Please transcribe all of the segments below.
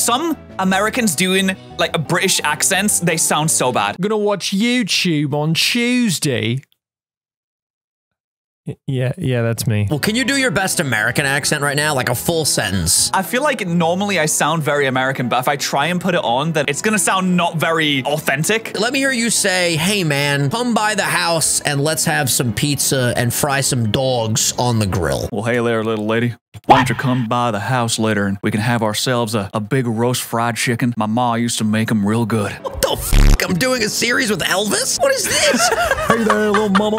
some Americans doing like a British accents, they sound so bad. I'm gonna watch YouTube on Tuesday. Yeah, that's me. Well, can you do your best American accent right now? Like a full sentence. I feel like normally I sound very American, but if I try and put it on, then it's gonna sound not very authentic. Let me hear you say, hey man, come by the house and let's have some pizza and fry some dogs on the grill. Well, hey there, little lady. Why don't you come by the house later and we can have ourselves a big roast fried chicken? My ma used to make them real good. What the f***? I'm doing a series with Elvis? What is this? Hey there, little mama.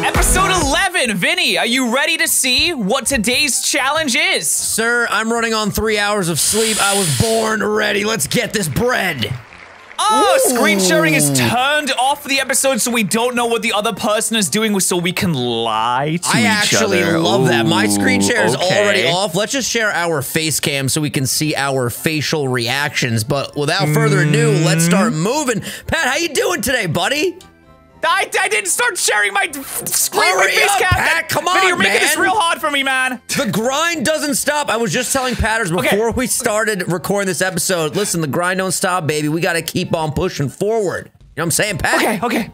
Episode 11, Vinny, are you ready to see what today's challenge is? Sir, I'm running on 3 hours of sleep. I was born ready. Let's get this bread. Oh, screen sharing is turned off the episode so we don't know what the other person is doing so we can lie to each other. I actually love that. My screen share is already off. Let's just share our face cam so we can see our facial reactions. But without further ado, let's start moving. Pat, how you doing today, buddy? I didn't start sharing my screen Hurry face up, cam. Pat, come on, Vinny, you're making man. this real hard for me, man. The grind doesn't stop. I was just telling Patters before we started recording this episode, listen, the grind don't stop, baby. We got to keep on pushing forward. You know what I'm saying, Pat? Okay.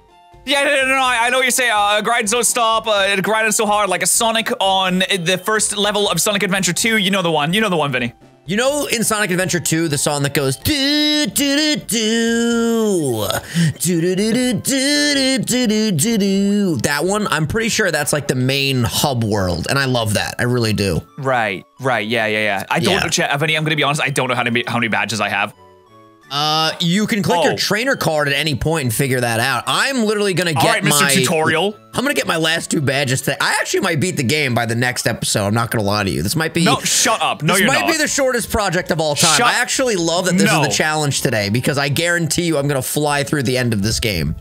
Yeah, no, I know what you're saying. Grind don't stop, grinding so hard like a Sonic on the first level of Sonic Adventure 2. You know the one, Vinny. You know in Sonic Adventure 2, the song that goes do do do do do do do do do do do. That one, I'm pretty sure that's like the main hub world, and I love that. I really do. Right, yeah. I don't know, Vinny, I'm gonna be honest, I don't know how many badges I have. You can click your trainer card at any point and figure that out. I'm literally gonna get Mr. Tutorial. I'm gonna get my last 2 badges today. I actually might beat the game by the next episode. I'm not gonna lie to you. This might be— No, shut up. No, you're not. This might be the shortest project of all time. I actually love that this is the challenge today because I guarantee you I'm gonna fly through the end of this game.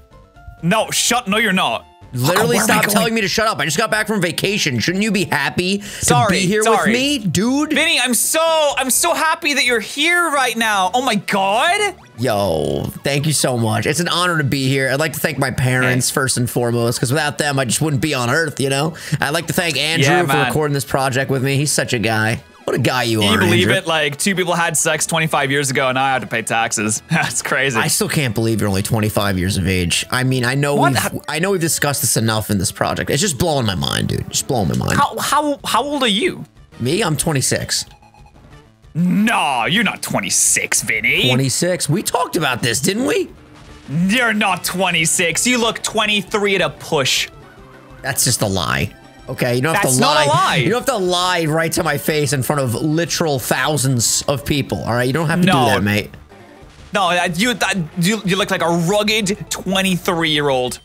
No, no, you're not. Literally stop telling me to shut up. I just got back from vacation. Shouldn't you be happy to be here with me, dude? Vinny, I'm so happy that you're here right now. Oh my God. Yo, thank you so much. It's an honor to be here. I'd like to thank my parents first and foremost, because without them, I just wouldn't be on Earth, you know? I'd like to thank Andrew for recording this project with me. He's such a guy. What a guy you are, Can you believe Andrew. it? Like, 2 people had sex 25 years ago and now I have to pay taxes. That's crazy. I still can't believe you're only 25 years of age. I mean, I know we've discussed this enough in this project. It's just blowing my mind, dude. Just blowing my mind. How old are you? Me? I'm 26. No, you're not 26, Vinny. 26. We talked about this, didn't we? You're not 26. You look 23 at a push. That's just a lie. Okay, you don't have to lie. That's not a lie. You don't have to lie right to my face in front of literal thousands of people. All right, you don't have to do that, mate. No, you look like a rugged 23-year-old.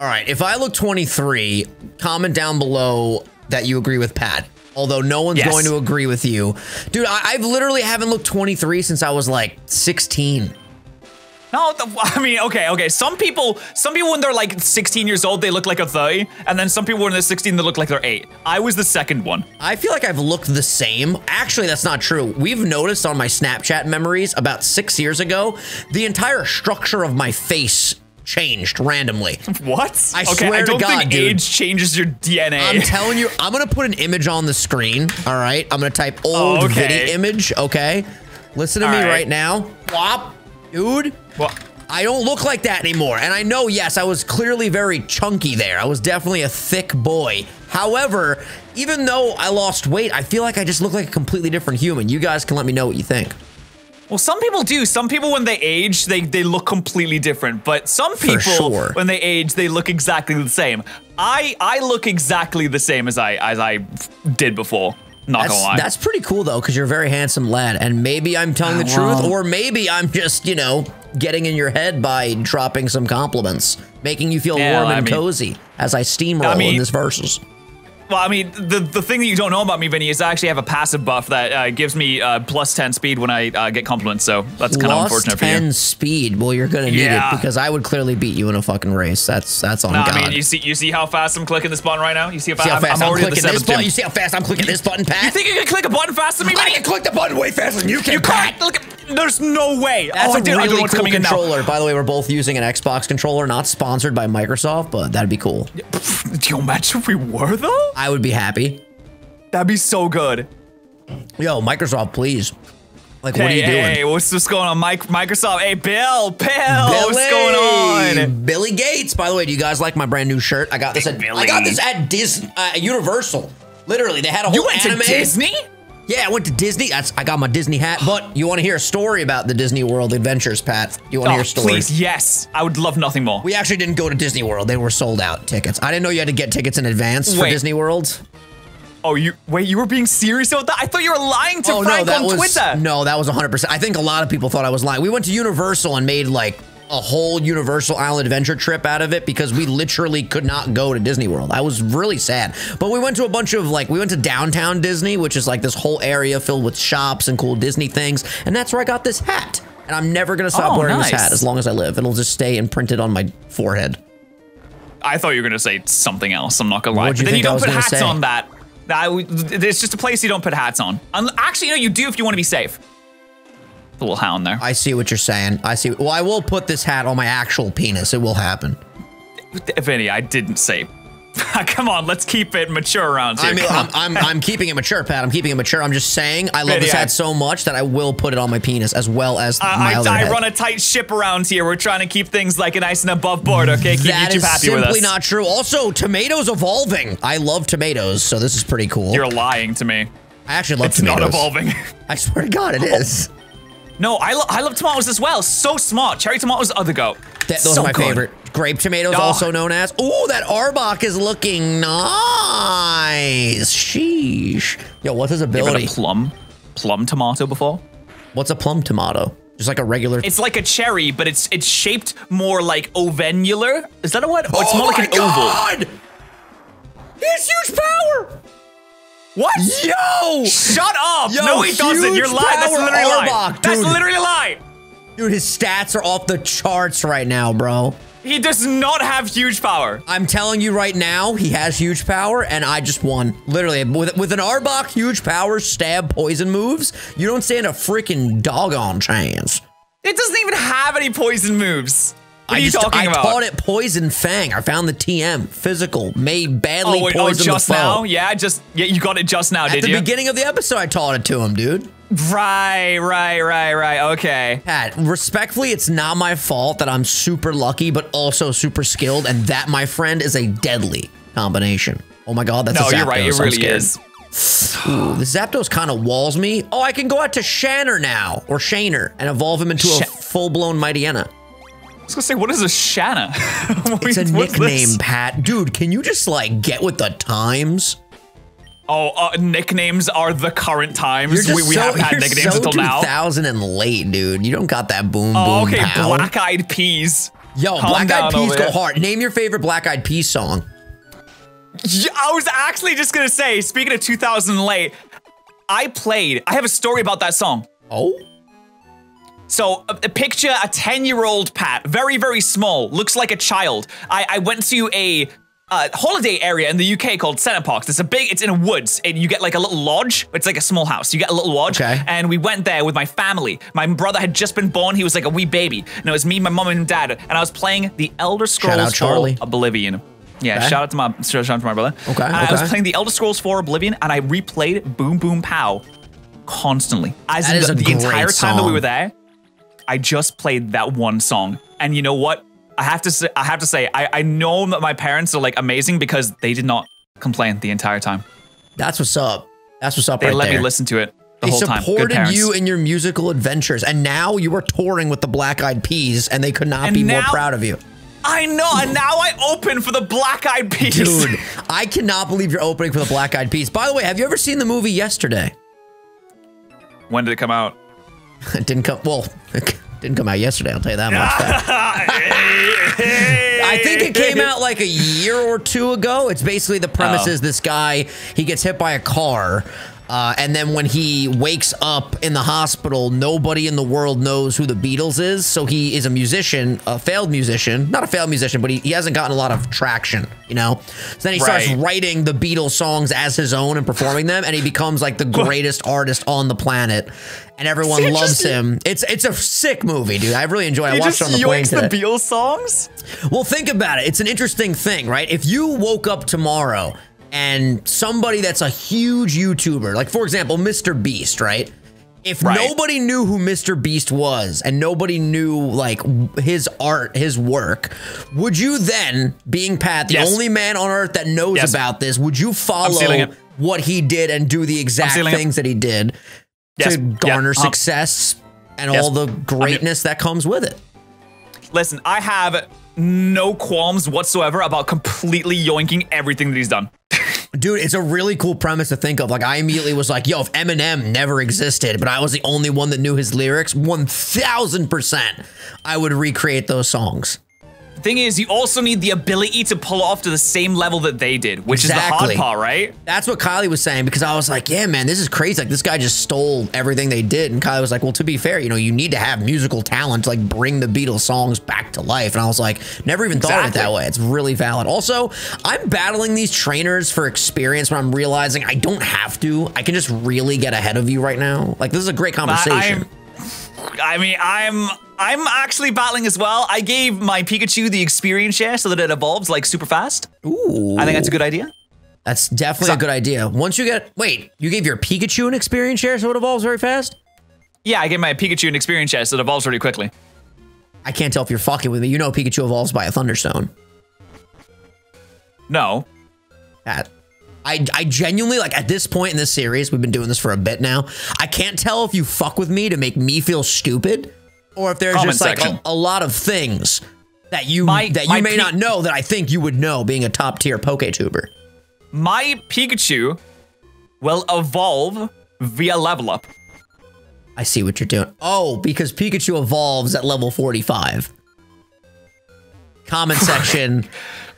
All right, if I look 23, comment down below that you agree with Pat. Although no one's going to agree with you, dude. I've literally haven't looked 23 since I was like 16. No, I mean, okay. Some people when they're like 16 years old, they look like a 30, and then some people when they're 16, they look like they're 8. I was the second one. I feel like I've looked the same. Actually, that's not true. We've noticed on my Snapchat memories about 6 years ago, the entire structure of my face changed randomly. What? I swear to God, I don't think dude. age changes your DNA. I'm telling you, I'm gonna put an image on the screen. All right, I'm gonna type old Vinny image. Okay, listen to me right now. Whop. Dude, I don't look like that anymore. And I know, yes, I was clearly very chunky there. I was definitely a thick boy. However, even though I lost weight, I feel like I just look like a completely different human. You guys can let me know what you think. Well, some people do. Some people, when they age, they look completely different. But some people, when they age, they look exactly the same. I look exactly the same as I did before. Not gonna lie. That's pretty cool though, because you're a very handsome lad, and maybe I'm telling the truth, or maybe I'm just, you know, getting in your head by dropping some compliments, making you feel warm and cozy as I steamroll in this versus. Well, I mean, the thing that you don't know about me, Vinny, is I actually have a passive buff that gives me plus 10 speed when I get compliments, so that's kind of unfortunate for you. Plus 10 speed? Well, you're gonna need it, because I would clearly beat you in a fucking race. That's on God. I mean, you see how fast I'm clicking this button right now? You see how fast I'm already at the 7th gym. You see how fast I'm clicking this button, Pat? You think you can click a button faster than me, Vinny? I can click the button way faster than you can, Pat! Look at, there's no way. That's a really cool controller. By the way, we're both using an Xbox controller, not sponsored by Microsoft, but that'd be cool. Do you imagine if we were, though? I would be happy. That'd be so good. Yo, Microsoft, please. Like, what are you doing? Hey, what's going on, Microsoft? Hey, Bill, what's going on? Billy Gates. By the way, do you guys like my brand new shirt? I got this at Universal. Literally, they had a whole anime. You went to Disney? Yeah, I went to Disney. I got my Disney hat. But you want to hear a story about the Disney World Adventures, Pat? You want to hear a story? Please, yes. I would love nothing more. We actually didn't go to Disney World. They were sold out tickets. I didn't know you had to get tickets in advance for Disney World. Oh, you were being serious about that? I thought you were lying to Frank on Twitter. No, that was 100%. I think a lot of people thought I was lying. We went to Universal and made like a whole Universal Island adventure trip out of it because we literally could not go to Disney World. I was really sad. But we went to a bunch of we went to downtown Disney, which is like this whole area filled with shops and cool Disney things. And that's where I got this hat. And I'm never going to stop wearing this hat as long as I live. It'll just stay imprinted on my forehead. I thought you were going to say something else. I'm not going to lie. But then you don't put hats on that. It's just a place you don't put hats on. Actually, no, you do if you want to be safe. The little hound there. I see what you're saying. I see. Well, I will put this hat on my actual penis. It will happen. Vinny, I didn't say. Come on, let's keep it mature around here. I mean, I'm keeping it mature, Pat. I'm keeping it mature. I'm just saying I love this hat so much that I will put it on my penis as well as my other head. I run a tight ship around here. We're trying to keep things like nice and above board, okay? Keep YouTube happy with us. That is simply not true. Also, tomatoes evolving. I love tomatoes, so this is pretty cool. You're lying to me. I actually love tomatoes. It's not evolving. I swear to God, it is. No, I love tomatoes as well. So smart. Cherry tomatoes are the goat. Those are my favorite. Grape tomatoes, also known as. Ooh, that Arbok is looking nice. Sheesh. Yo, what's his ability? You ever had a plum tomato before? What's a plum tomato? Just like a regular. It's like a cherry, but it's shaped more like ovular. Is that a word? Oh, it's more like an oval. He has huge power. What? Yo! Shut up! Yo, no, he doesn't. You're lying. That's literally a lie. That's literally a lie. Dude, his stats are off the charts right now, bro. He does not have huge power. I'm telling you right now, he has huge power, and I just won. Literally, with an Arbok huge power stab poison moves, you don't stand a freaking doggone chance. It doesn't even have any poison moves. What are you talking about? I taught it Poison Fang. I found the TM. Physical. May badly poison just the foe. Now? Yeah, you got it just now, did you? At the beginning of the episode, I taught it to him, dude. Right. Okay. Pat, respectfully, it's not my fault that I'm super lucky, but also super skilled, and that, my friend, is a deadly combination. Oh my God, that's a Zapdos. No, you're right. It really is. Ooh, the Zapdos kind of walls me. Oh, I can go out to Shanner now, or Shaner, and evolve him into a full-blown Mightyena. I was gonna say, what is a Shanna? It's a nickname, Pat. Dude, can you just, like, get with the times? Oh, nicknames are the current times. We haven't had nicknames until now. 2000 and late, dude. You don't got that boom, boom, okay, pow. Black Eyed Peas. Yo, Black Eyed Peas go hard. Name your favorite Black Eyed Peas song. I was actually just gonna say, speaking of 2000 and late, I have a story about that song. Oh? So, picture a 10-year-old Pat, very, very small, looks like a child. I went to a holiday area in the UK called Centre Parks. It's in a woods, and you get like a little lodge. It's like a small house. You get a little lodge, and we went there with my family. My brother had just been born. He was like a wee baby, and it was me, my mom, and dad, and I was playing the Elder Scrolls 4 Oblivion. Yeah, shout out to my brother. Okay, I was playing the Elder Scrolls 4 Oblivion, and I replayed Boom Boom Pow constantly. As the entire time that we were there, I just played that one song. And you know what? I have to say, I know that my parents are like amazing because they did not complain the entire time. That's what's up. That's what's up. They let me listen to it the whole time. They supported you in your musical adventures, and now you are touring with the Black Eyed Peas, and they could not be more proud of you. I know, and now I open for the Black Eyed Peas. Dude, I cannot believe you're opening for the Black Eyed Peas. By the way, have you ever seen the movie Yesterday? When did it come out? It didn't come, well, it didn't come out yesterday, I'll tell you that much. I think it came out like a year or two ago. It's basically the premise is this guy, he gets hit by a car, and then when he wakes up in the hospital, nobody in the world knows who the Beatles is. So he is a musician, a failed musician, not a failed musician, but he hasn't gotten a lot of traction, you know? So then he starts writing the Beatles songs as his own and performing them, and he becomes like the greatest artist on the planet. And everyone loves him. It's a sick movie, dude. I really enjoy it. I watched it on the plane today. The Beatles songs? Well, think about it. It's an interesting thing, right? If you woke up tomorrow and somebody that's a huge YouTuber, like for example, Mr. Beast, right? If nobody knew who Mr. Beast was and nobody knew like his art, his work, would you then, being Pat, the only man on earth that knows about this, would you follow what he did and do the exact things that he did to garner success and all the greatness that comes with it? Listen, I have no qualms whatsoever about completely yoinking everything that he's done. Dude, it's a really cool premise to think of. Like, I immediately was like, yo, if Eminem never existed, but I was the only one that knew his lyrics, 1000% I would recreate those songs. The thing is, you also need the ability to pull it off to the same level that they did, which is the hard part, right? That's what Kylie was saying, because I was like, yeah, man, this is crazy. Like, this guy just stole everything they did. And Kylie was like, well, to be fair, you know, you need to have musical talent to, like, bring the Beatles songs back to life. And I was like, never even thought of it that way. It's really valid. Also, I'm battling these trainers for experience when I'm realizing I don't have to. I can just really get ahead of you right now. Like, this is a great conversation. I'm actually battling as well. I gave my Pikachu the experience share so that it evolves like super fast. Ooh. I think that's a good idea. That's definitely a good idea. Once you get, wait, you gave your Pikachu an experience share so it evolves very fast? Yeah, I gave my Pikachu an experience share so it evolves really quickly. I can't tell if you're fucking with me. You know Pikachu evolves by a Thunderstone. No. I genuinely, like, at this point in this series, we've been doing this for a bit now, I can't tell if you fuck with me to make me feel stupid, or if there's just like a lot of things that you may not know that I think you would know, being a top tier PokeTuber. My Pikachu will evolve via level up. I see what you're doing. Oh, because Pikachu evolves at level 45. Comment section.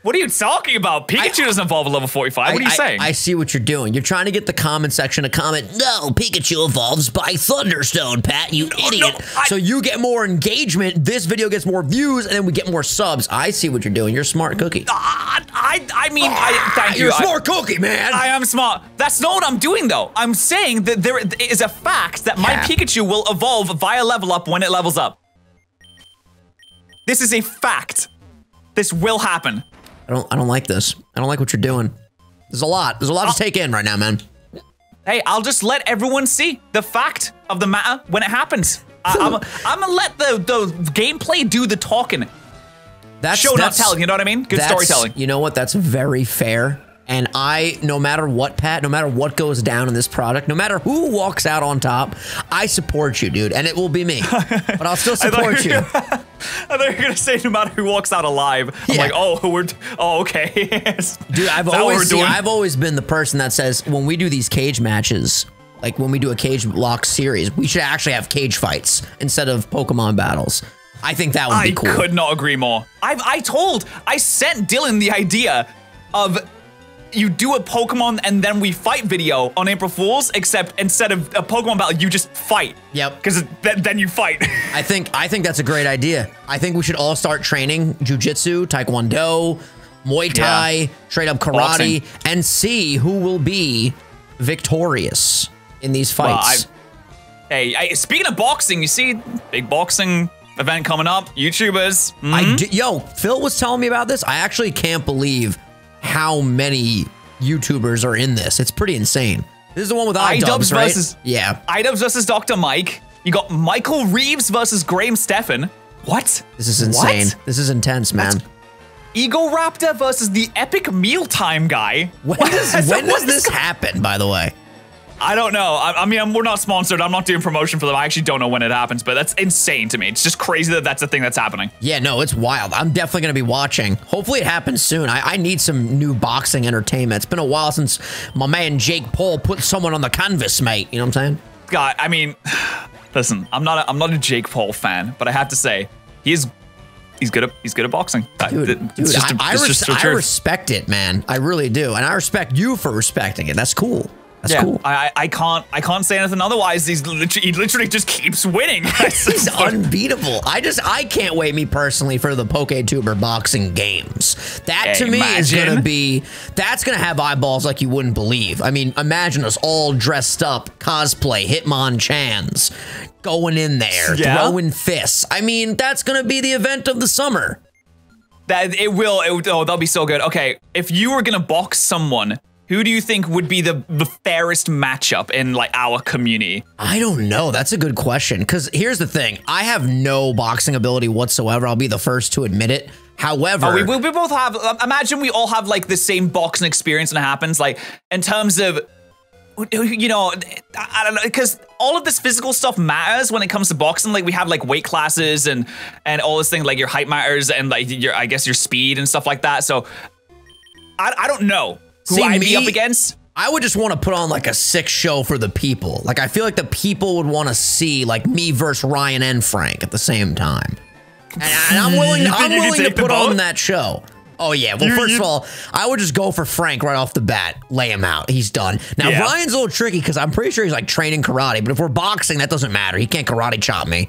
What are you talking about? Pikachu doesn't evolve at level 45. What are you saying? I see what you're doing. You're trying to get the comment section to comment, no, Pikachu evolves by Thunderstone, Pat, you idiot. So you get more engagement, this video gets more views, and then we get more subs. I see what you're doing. You're a smart cookie. Thank you. You're a smart cookie, man. I am smart. That's not what I'm doing, though. I'm saying that there is a fact that my Pikachu will evolve via level up when it levels up. This is a fact. This will happen. I don't like this. I don't like what you're doing. There's a lot. There's a lot to take in right now, man. Hey, I'll just let everyone see the fact of the matter when it happens. I'm gonna let the gameplay do the talking. That's not telling, you know what I mean? Good storytelling. You know what? That's very fair. And no matter what, Pat, no matter what goes down in this product, no matter who walks out on top, I support you, dude. And it will be me. But I'll still support you. I thought you were gonna say no matter who walks out alive. I'm like, okay. Dude, I've always been the person that says when we do these cage matches, like when we do a cage lock series, we should actually have cage fights instead of Pokemon battles. I think that would be cool. I could not agree more. I sent Dylan the idea of you do a Pokemon and then we fight video on April Fools, except instead of a Pokemon battle, you just fight. Yep. Because then you fight. I think that's a great idea. I think we should all start training Jiu-Jitsu, Taekwondo, Muay Thai, straight up karate, and see who will be victorious in these fights. Hey, speaking of boxing, you see, big boxing event coming up, YouTubers. Yo, Phil was telling me about this. I actually can't believe how many YouTubers are in this. It's pretty insane. This is the one with iDubbbz, right? iDubbbz versus Dr. Mike. You got Michael Reeves versus Graham Stephan. What? This is insane. This is intense, man. Ego Raptor versus the Epic Mealtime guy. When does this happen, by the way? I don't know. I mean, we're not sponsored. I'm not doing promotion for them. I actually don't know when it happens, but that's insane to me. It's just crazy that that's a thing that's happening. Yeah, no, it's wild. I'm definitely going to be watching. Hopefully it happens soon. I need some new boxing entertainment. It's been a while since my man Jake Paul put someone on the canvas, mate. You know what I'm saying? God, I mean, listen, I'm not a Jake Paul fan, but I have to say, he's good at boxing. Dude, I respect it, man. I really do. And I respect you for respecting it. That's cool. That's cool. I can't say anything otherwise. He literally just keeps winning. He's unbeatable. I can't wait, me personally, for the PokeTuber boxing games. That to me is that's gonna have eyeballs like you wouldn't believe. I mean, imagine us all dressed up, cosplay, Hitmonchans, going in there, throwing fists. I mean, that's gonna be the event of the summer. That'll be so good. Okay, if you were gonna box someone who do you think would be the fairest matchup in like our community? I don't know. That's a good question. Because here's the thing. I have no boxing ability whatsoever. I'll be the first to admit it. However, we both have, imagine we all have like the same boxing experience and it happens like in terms of, you know, I don't know, because all of this physical stuff matters when it comes to boxing. Like we have like weight classes and all this thing, like your height matters and like your, I guess your speed and stuff like that. So I don't know who I'd be up against. I would just want to put on like a sick show for the people. Like I feel like the people would want to see like me versus Ryan and Frank at the same time. And I'm willing to put on that show. Oh, yeah. Well, first of all, I would just go for Frank right off the bat. Lay him out. He's done. Now, Ryan's a little tricky because I'm pretty sure he's like training karate. But if we're boxing, that doesn't matter. He can't karate chop me.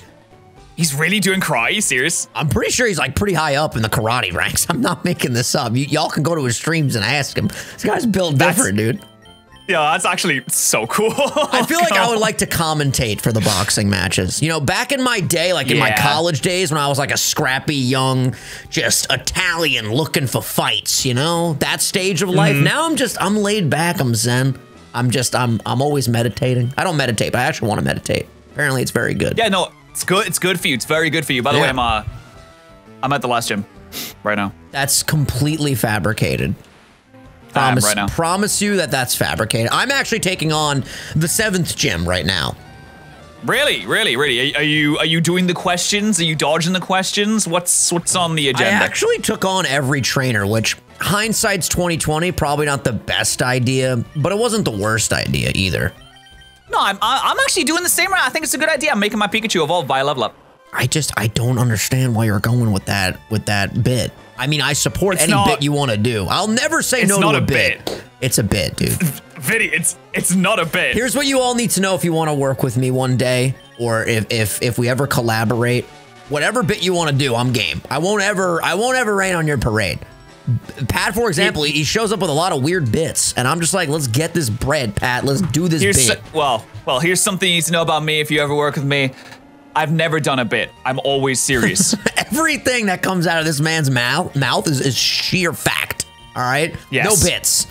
He's really doing karate? Are you serious? I'm pretty sure he's like pretty high up in the karate ranks. I'm not making this up. Y'all can go to his streams and ask him. This guy's built different, dude. Yeah, that's actually so cool. I feel like I would like to commentate for the boxing matches. You know, back in my day, like in my college days when I was like a scrappy young, just Italian looking for fights, you know, that stage of life. Now I'm laid back. I'm zen. I'm always meditating. I don't meditate, but I actually want to meditate. Apparently it's very good. Yeah, no, it's good. It's good for you. It's very good for you. By the way, I'm at the last gym right now. That's completely fabricated. Promise you that's fabricated. I'm actually taking on the 7th gym right now. Really? Are you doing the questions? Are you dodging the questions? What's on the agenda? I actually took on every trainer, which hindsight's 2020, probably not the best idea, but it wasn't the worst idea either. No, I'm actually doing the same right. I think it's a good idea. I'm making my Pikachu evolve by level up. I don't understand why you're going with that bit. I mean, I support any bit you want to do. I'll never say no to a bit. It's a bit, dude. Viddy, it's not a bit. Here's what you all need to know if you want to work with me one day, or if we ever collaborate. Whatever bit you want to do, I'm game. I won't ever rain on your parade. Pat, for example, he shows up with a lot of weird bits, and I'm just like, let's get this bread, Pat. Let's do this bit. Well, here's something you need to know about me if you ever work with me. I've never done a bit. I'm always serious. Everything that comes out of this man's mouth is sheer fact. All right? Yes. No bits.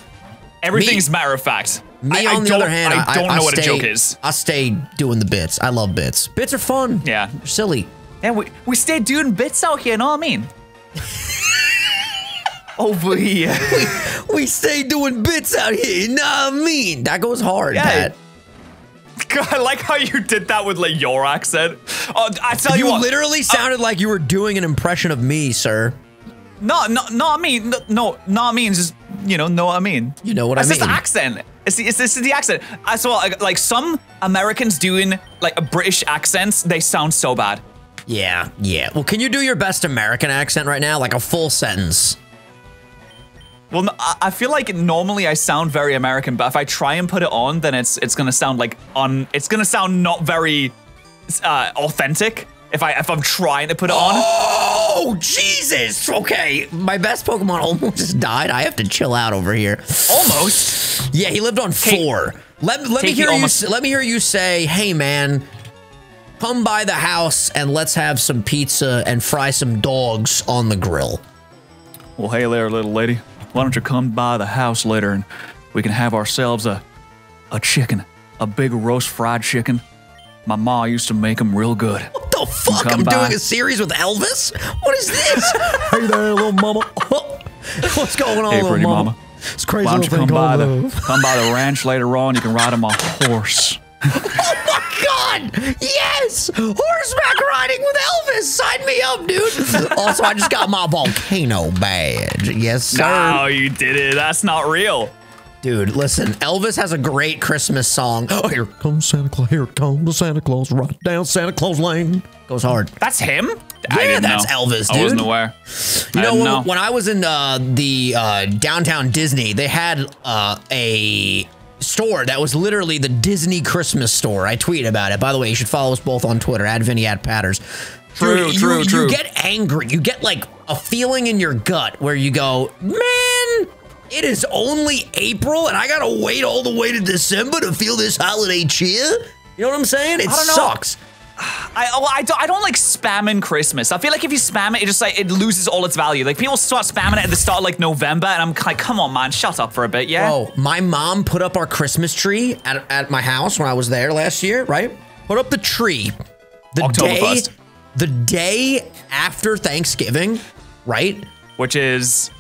Everything's matter of fact. Me, on the other hand, I don't know what a joke is. I stay doing the bits. I love bits. Bits are fun. Yeah. They're silly. And we stay doing bits out here, you know what I mean? Over here. we stay doing bits out here, you know what I mean? That goes hard, Pat. I like how you did that with like your accent. Oh, I tell you what. You literally sounded like you were doing an impression of me, sir. No, I mean. Just, you know what I mean. You know what I mean. It's just the accent. It's the accent. I saw like some Americans doing like a British accents. They sound so bad. Yeah. Well, can you do your best American accent right now? Like a full sentence. Well, no, I feel like normally I sound very American, but if I try and put it on, then it's gonna sound like it's gonna sound not very authentic. If I'm trying to put it on. Oh Jesus! Okay, my best Pokemon almost just died. I have to chill out over here. Almost. Yeah, he lived on 4. Let me hear you say, "Hey man, come by the house and let's have some pizza and fry some dogs on the grill." Well, hey there, little lady. Why don't you come by the house later and we can have ourselves a chicken, a big roast fried chicken. My ma used to make them real good. What the fuck? I'm doing a series with Elvis? What is this? Hey there, little mama. What's going on, hey, little pretty mama? It's crazy. Why don't you come by the ranch later on? You can ride on my horse. Oh my God! Yes! Horseback riding with Elvis! Sign me up, dude! Also, I just got my volcano badge. Yes, sir. No, you did it. That's not real. Dude, listen, Elvis has a great Christmas song. Oh, here comes Santa Claus. Here comes Santa Claus. Right down Santa Claus Lane. Goes hard. That's him? Yeah, that's Elvis, dude. I wasn't aware. You know, when I was in the downtown Disney, they had a store that was literally the Disney Christmas store. I tweeted about it. By the way, you should follow us both on Twitter, @Vinny, @Patters. True. You get angry. You get like a feeling in your gut where you go, man, it is only April and I gotta wait all the way to December to feel this holiday cheer. You know what I'm saying? It sucks. I don't like spamming Christmas. I feel like if you spam it, it loses all its value. Like people start spamming it at the start of like November, and I'm like, come on, man, shut up for a bit, yeah? Bro, my mom put up our Christmas tree at my house when I was there last year, right? Put up the tree October 1st. The day after Thanksgiving, right? Which is?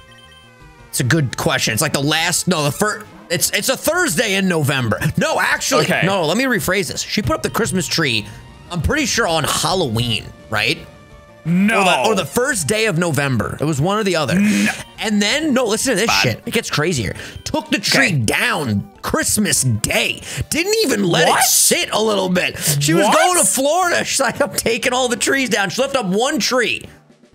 It's a good question. It's like the first. It's a Thursday in November. No, actually, no, let me rephrase this. She put up the Christmas tree, I'm pretty sure on Halloween, right? No. Or the first day of November. It was one or the other. No. And then, listen to this shit. It gets crazier. Took the tree down Christmas Day. Didn't even let it sit a little bit. She was going to Florida. She's like, I'm taking all the trees down. She left up one tree.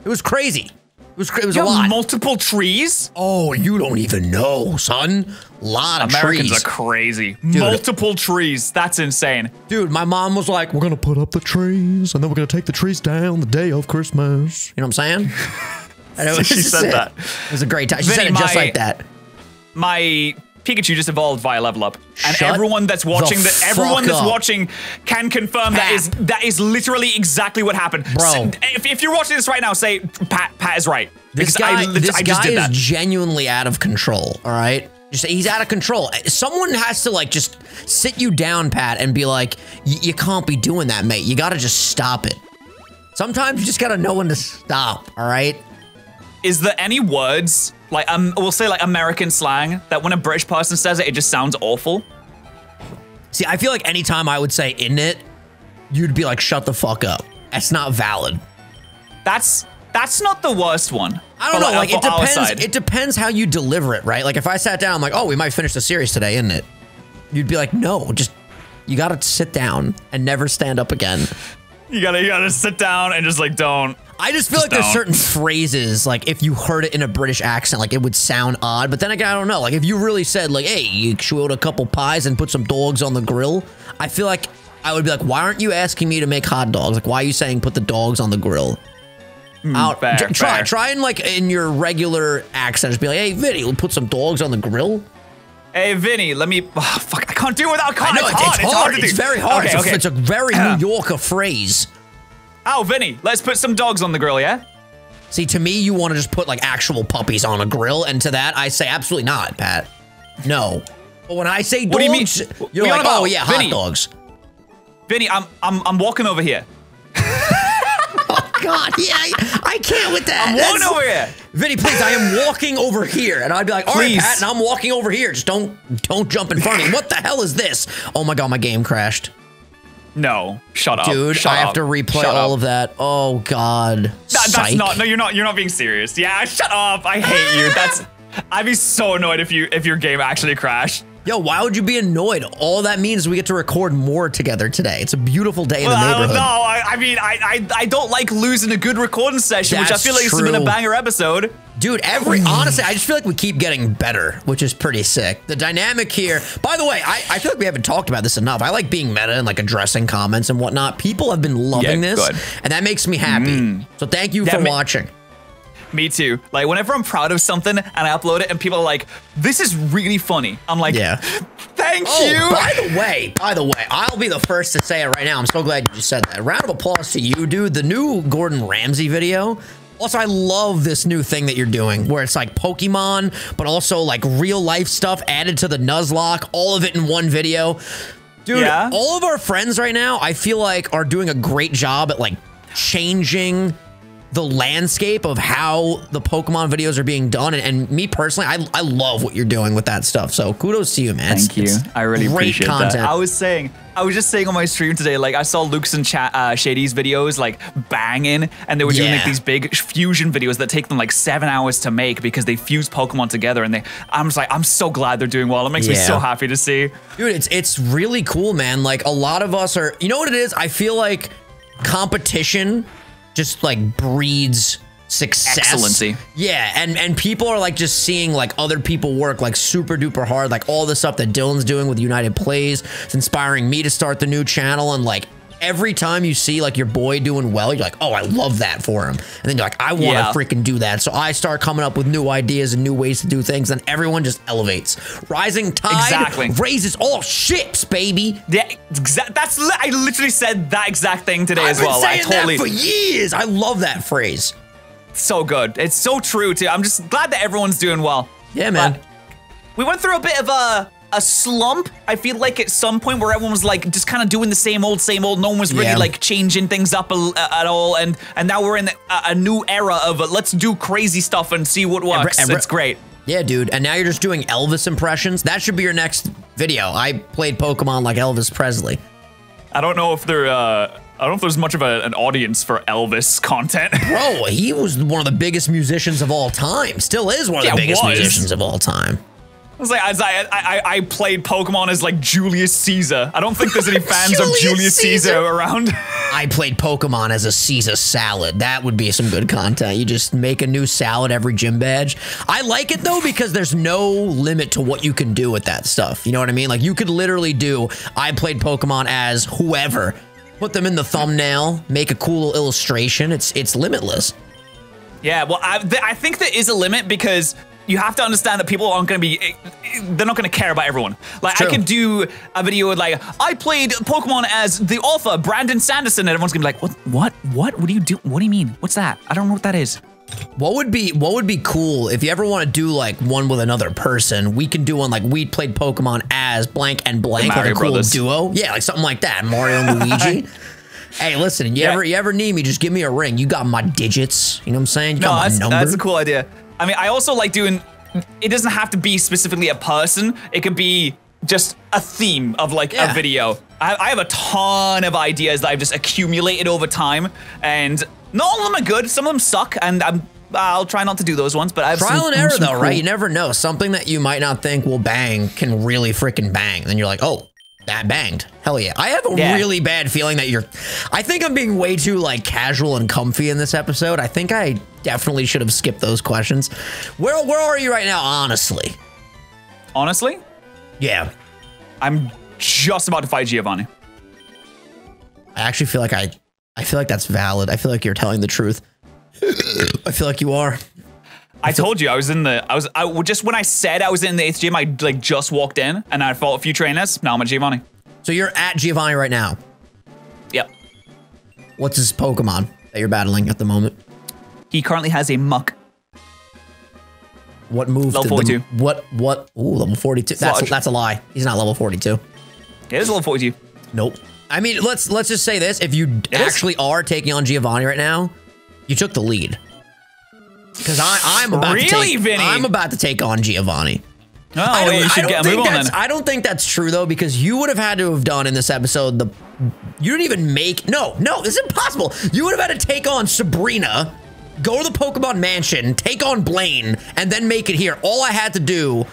It was crazy. It was a lot. Multiple trees? Oh, you don't even know, son. A lot of Americans trees. are crazy. Dude. Multiple trees. That's insane. Dude, my mom was like, we're going to put up the trees, and then we're going to take the trees down the day of Christmas. You know what I'm saying? And she said that. It was a great time. She said it just like that. My Pikachu just evolved via level up, and everyone that's watching can confirm that is literally exactly what happened. Bro, so, if you're watching this right now, say Pat is right. This guy is genuinely out of control. All right, he's out of control. Someone has to like just sit you down, Pat, and be like, you can't be doing that, mate. You got to just stop it. Sometimes you just got to know when to stop. All right. Is there any words, like, we'll say like American slang, that when a British person says it, it just sounds awful? See, I feel like anytime I would say "in it," you'd be like, shut the fuck up. That's not valid. That's not the worst one. I don't know, like, it depends. It depends how you deliver it, right? Like, if I sat down, I'm like, oh, we might finish the series today, isn't it? You'd be like, no, just, you gotta sit down and never stand up again. You gotta sit down and just like don't. I just feel like there's certain phrases, like if you heard it in a British accent, like it would sound odd. But then again, I don't know. Like if you really said like, hey, you should a couple pies and put some dogs on the grill, I feel like I would be like, why aren't you asking me to make hot dogs? Like, why are you saying put the dogs on the grill? Try and like in your regular accent, just be like, hey, Vinny, we'll put some dogs on the grill. Hey, Vinny, let me. Oh, fuck, I can't do it without. I know, it's hard. It's very hard. It's a very New Yorker phrase. Oh, Vinny, let's put some dogs on the grill, yeah? See, to me, you want to just put like actual puppies on a grill, and to that, I say absolutely not, Pat. No. But when I say dogs, what do you mean? You're like, oh yeah, Vinny, hot dogs. Vinny, I'm walking over here. Oh God, yeah, I can't with that. I'm walking over here. Vinny, please, I am walking over here, and I'd be like, all right, Pat, and I'm walking over here. Just don't jump in front of me. What the hell is this? Oh my God, my game crashed. No, shut up, dude. I have to replay all of that. Oh God, that's not. No, you're not. You're not being serious. Yeah, shut up. I hate you. I'd be so annoyed if your game actually crashed. Yo, why would you be annoyed? All that means is we get to record more together today. It's a beautiful day in the neighborhood. No, I mean, I don't like losing a good recording session, which I feel like has been a banger episode. Dude, honestly, I just feel like we keep getting better, which is pretty sick. The dynamic here, by the way, I feel like we haven't talked about this enough. I like being meta and like addressing comments and whatnot. People have been loving this, and that makes me happy. So thank you for watching. Me too. Like whenever I'm proud of something and I upload it and people are like, this is really funny. I'm like, thank you. By the way, I'll be the first to say it right now. I'm so glad you just said that. Round of applause to you, dude. The new Gordon Ramsay video. Also, I love this new thing that you're doing where it's like Pokemon, but also like real life stuff added to the Nuzlocke, all of it in one video. Dude, all of our friends right now, I feel like are doing a great job at like changing the landscape of how the Pokemon videos are being done. And me personally, I love what you're doing with that stuff. So kudos to you, man. Thank you. I really appreciate that. I was just saying on my stream today, like I saw Luke's and Shady's videos like banging, and they were doing like these big fusion videos that take them like 7 hours to make because they fuse Pokemon together. And I'm just like, I'm so glad they're doing well. It makes me so happy to see. Dude, it's really cool, man. Like a lot of us are, you know what it is? I feel like competition just like breeds success. Excellency. Yeah, and people are like just seeing like other people work like super duper hard, like all the stuff that Dylan's doing with United Plays. It's inspiring me to start the new channel, and like every time you see like your boy doing well, you're like, oh, I love that for him. And then you're like, I want to freaking do that. So I start coming up with new ideas and new ways to do things, and everyone just elevates. Rising tide raises all ships, baby. Yeah, I literally said that exact thing today as well. I've been saying that for years. I love that phrase. So good. It's so true too. I'm just glad that everyone's doing well. Yeah, man. We went through a bit of a slump, I feel like, at some point, where everyone was like just kind of doing the same old. No one was really like changing things up at all, and now we're in a new era of let's do crazy stuff and see what works. It's great. Yeah, dude. And now you're just doing Elvis impressions. That should be your next video. I played Pokemon like Elvis Presley. I don't know if they're I don't know if there's much of an audience for Elvis content. Bro, he was one of the biggest musicians of all time. Still is one of the biggest musicians of all time. I played Pokemon as like Julius Caesar. I don't think there's any fans of Julius Caesar around. I played Pokemon as a Caesar salad. That would be some good content. You just make a new salad every gym badge. I like it though because there's no limit to what you can do with that stuff. You know what I mean? Like you could literally do, I played Pokemon as whoever. Put them in the thumbnail, make a cool illustration. It's limitless. Yeah, well, I think there is a limit because you have to understand that people aren't going to be, they're not going to care about everyone. Like, I could do a video with, like, I played Pokemon as the author, Brandon Sanderson, and everyone's going to be like, what do you do? What do you mean? What's that? I don't know what that is. What would be cool if you ever want to do, like, one with another person, we can do one, like, we played Pokemon as blank and blank, like a cool duo. Yeah, like something like that, Mario and Luigi. Hey, listen, you ever need me, just give me a ring. You got my digits. You know what I'm saying? You got my number. That's a cool idea. I mean, I also like doing, it doesn't have to be specifically a person. It could be just a theme of like a video. I have a ton of ideas that I've just accumulated over time, and not all of them are good. Some of them suck, and I'll try not to do those ones, but I have trial and error though, right? You never know. Something that you might not think will bang can really freaking bang. And then you're like, oh, that banged. Hell yeah. I have a really bad feeling that I think I'm being way too like casual and comfy in this episode. I think I definitely should have skipped those questions. Where are you right now, honestly? Honestly? Yeah. I'm just about to fight Giovanni. I actually feel like I feel like that's valid. I feel like you're telling the truth. I feel like you are. I told you I was just when I said I was in the 8th gym, I like just walked in and I fought a few trainers. Now I'm at Giovanni. So you're at Giovanni right now? Yep. What's his Pokemon that you're battling at the moment? He currently has a Muck. What move? Level 42. What? Ooh, level 42. That's a lie. He's not level 42. It is level 42. Nope. I mean, let's just say this. If you actually are taking on Giovanni right now, you took the lead. Because I'm about to take on Giovanni. Oh, you should get a move on then. I don't think that's true though, because you would have had to have done in this episode you didn't even make no, this is impossible. You would have had to take on Sabrina, go to the Pokemon Mansion, take on Blaine, and then make it here. All I had to do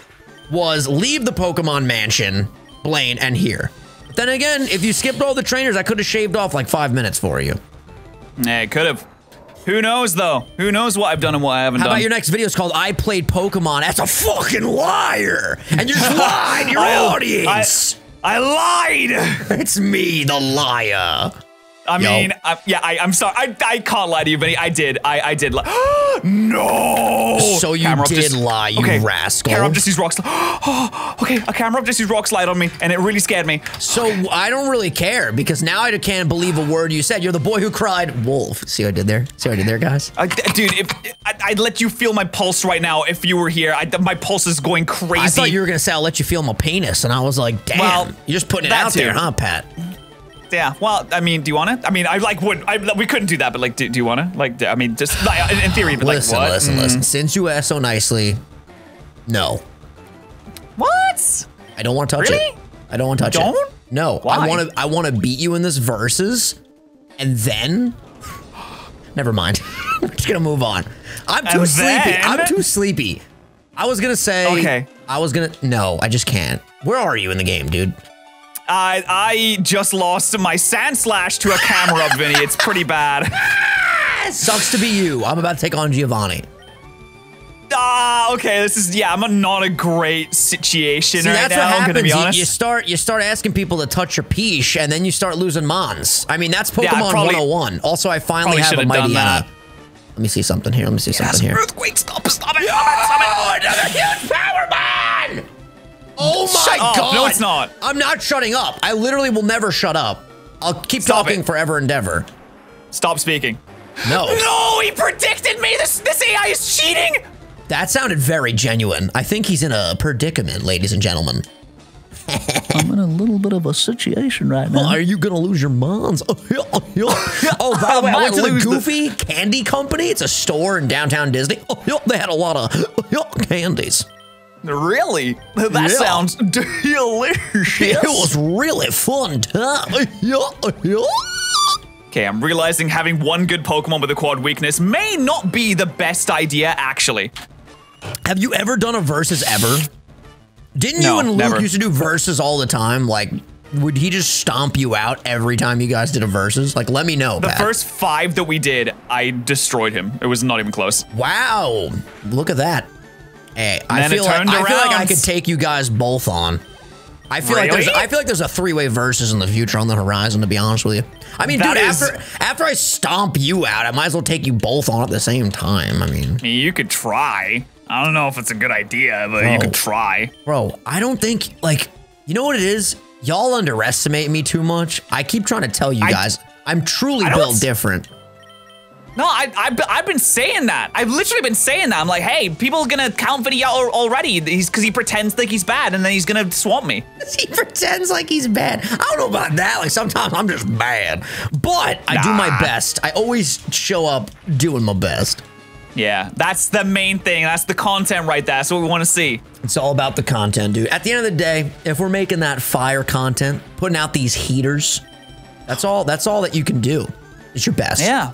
was leave the Pokemon Mansion, Blaine, and here. But then again, if you skipped all the trainers, I could have shaved off like 5 minutes for you. Yeah, it could have. Who knows, though? Who knows what I've done and what I haven't done? How about your next video is called I Played Pokemon? That's a fucking liar! And you just lied to your audience! I lied! It's me, the liar. I mean, I'm sorry. I can't lie to you, Vinny. I did lie. No! So you did lie, you rascal. Camera up just used rock slide. Okay, a camera up just used rock slide on me, and it really scared me. So I don't really care, because now I can't believe a word you said. You're the boy who cried wolf. See what I did there? See what I did there, guys? Dude, I'd let you feel my pulse right now if you were here. My pulse is going crazy. I thought you were going to say, I'll let you feel my penis, and I was like, damn. Well, you're just putting it out there, huh, Pat? Yeah, well, I mean, do you want it? I mean, we couldn't do that, but like, do you want to? Like, I mean, just in theory, but listen, like, what? Listen. Since you asked so nicely, no. What? I don't want to touch it. I don't want to touch it. No. Why? I want to beat you in this versus, and then, never mind. We're just gonna move on. I'm too sleepy. I'm too sleepy. I was gonna say. Okay. No, I just can't. Where are you in the game, dude? I just lost my Sand Slash to a camera up, Vinny. It's pretty bad. Sucks to be you. I'm about to take on Giovanni. Okay, this is, I'm not a great situation right that's now, what happens. I'm gonna be honest. You start asking people to touch your peach, and then you start losing mons. I mean, that's Pokemon 101. Also, I finally have a Mighty Let me see something here. Earthquake, stop it. Another huge power mon! Oh my god! No, it's not. I'm not shutting up. I literally will never shut up. I'll keep talking forever and ever. Stop speaking. No. No, he predicted me. This AI is cheating. That sounded very genuine. I think he's in a predicament, ladies and gentlemen. I'm in a little bit of a situation right now. Are you gonna lose your mons? Oh, by the way, I went to the Goofy Candy Company. It's a store in downtown Disney. They had a lot of candies. Really? That sounds delicious. It was really fun time. Okay, I'm realizing having one good Pokemon with a quad weakness may not be the best idea, actually. Have you ever done a versus ever? Didn't you and Luke used to do versus all the time? Like, would he just stomp you out every time you guys did a versus? Like, let me know. The first 5 that we did, I destroyed him. It was not even close. Wow. Look at that. Hey, I feel like I could take you guys both on. I feel like there's a 3-way versus in the future on the horizon, to be honest with you. I mean, dude, after I stomp you out, I might as well take you both on at the same time. I mean, you could try. I don't know if it's a good idea, but you could try. Bro, I don't think, like, you know what it is? Y'all underestimate me too much. I keep trying to tell you guys, I'm truly built different. No, I've been saying that. I've literally been saying that. I'm like, hey, people are gonna count Vinny out already because he pretends like he's bad and then he's gonna swamp me. He pretends like he's bad. I don't know about that. Like, sometimes I'm just bad, but I do my best. I always show up doing my best. Yeah, that's the main thing. That's the content right there. That's what we want to see. It's all about the content, dude. At the end of the day, if we're making that fire content, putting out these heaters, that's all that you can do. It's your best. Yeah.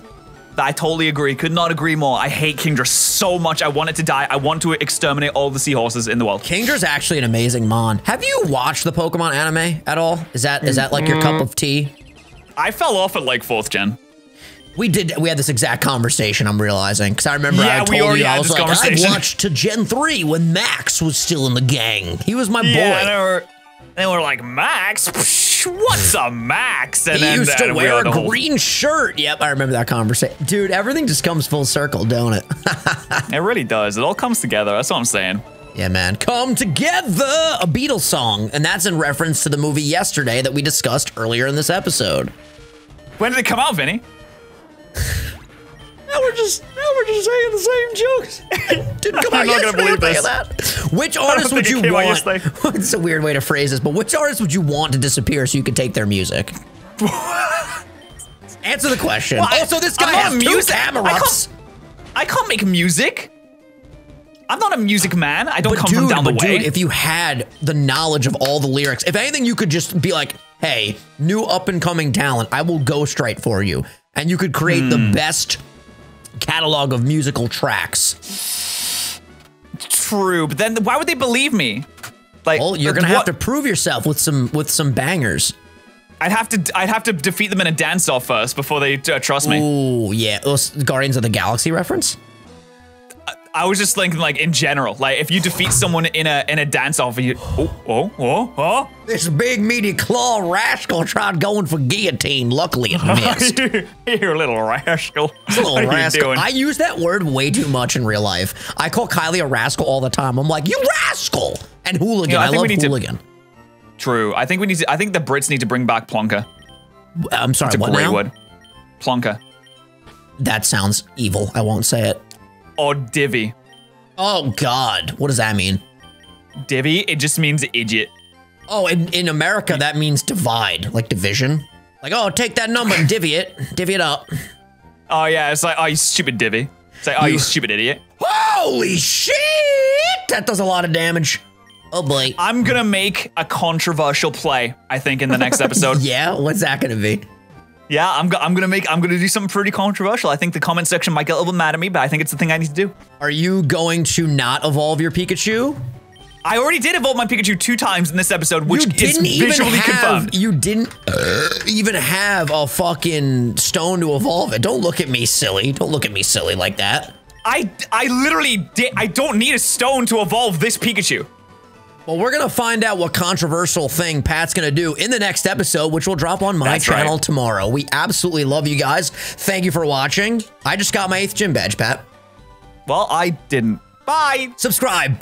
I totally agree. Could not agree more. I hate Kingdra so much. I want it to die. I want to exterminate all the seahorses in the world. Kingdra's actually an amazing mon. Have you watched the Pokemon anime at all? Is that like your cup of tea? I fell off at like 4th gen. We had this exact conversation, I'm realizing. Because I remember I told you, I was like, I watched to Gen 3 when Max was still in the gang. He was my boy. And they were like, Max? Psh, what's a Max? And he used to wear a green shirt. Yep, I remember that conversation. Dude, everything just comes full circle, don't it? It really does. It all comes together. That's what I'm saying. Yeah, man. Come together! A Beatles song. And that's in reference to the movie Yesterday that we discussed earlier in this episode. When did it come out, Vinny? Now we're just saying the same jokes. Didn't come out yesterday. Look at that. Which artist would you want? It's a weird way to phrase this, but which artist would you want to disappear so you could take their music? Answer the question. Well, also, this guy has two camera-ups. I can't make music. I'm not a music man. I don't come from down the way. Dude, if you had the knowledge of all the lyrics, if anything, you could just be like, hey, new up-and-coming talent, I will ghostwrite for you. And you could create the best catalog of musical tracks. True, but then why would they believe me? Like, well, you're gonna have to prove yourself with some bangers. I'd have to defeat them in a dance-off first before they trust me. Ooh, yeah, Guardians of the Galaxy reference. I was just thinking, like, in general, like, if you defeat someone in a dance-off, This big meaty claw rascal tried going for guillotine. Luckily, it missed. You little rascal. Little rascal. I use that word way too much in real life. I call Kylie a rascal all the time. I'm like, you rascal! And hooligan. I love hooligan. True. I think the Brits need to bring back Plonker. I'm sorry, what now? It's a great word. Plonker. That sounds evil. I won't say it. Or divvy. Oh, God. What does that mean? Divvy? It just means idiot. Oh, in America, that means divide, like division. Like, oh, take that number and divvy it up. Oh, yeah, it's like, oh, you stupid divvy. It's like, oh, you stupid idiot. Holy shit! That does a lot of damage. Oh, boy. I'm gonna make a controversial play, I think, in the next episode. Yeah? What's that gonna be? Yeah, I'm gonna do something pretty controversial. I think the comment section might get a little bit mad at me, but I think it's the thing I need to do. Are you going to not evolve your Pikachu? I already did evolve my Pikachu 2 times in this episode, which is visually confirmed. You didn't even have a fucking stone to evolve it. Don't look at me silly. Don't look at me silly like that. I literally did. I don't need a stone to evolve this Pikachu. Well, we're going to find out what controversial thing Pat's going to do in the next episode, which will drop on my channel tomorrow. We absolutely love you guys. Thank you for watching. I just got my 8th gym badge, Pat. Well, I didn't. Bye. Subscribe.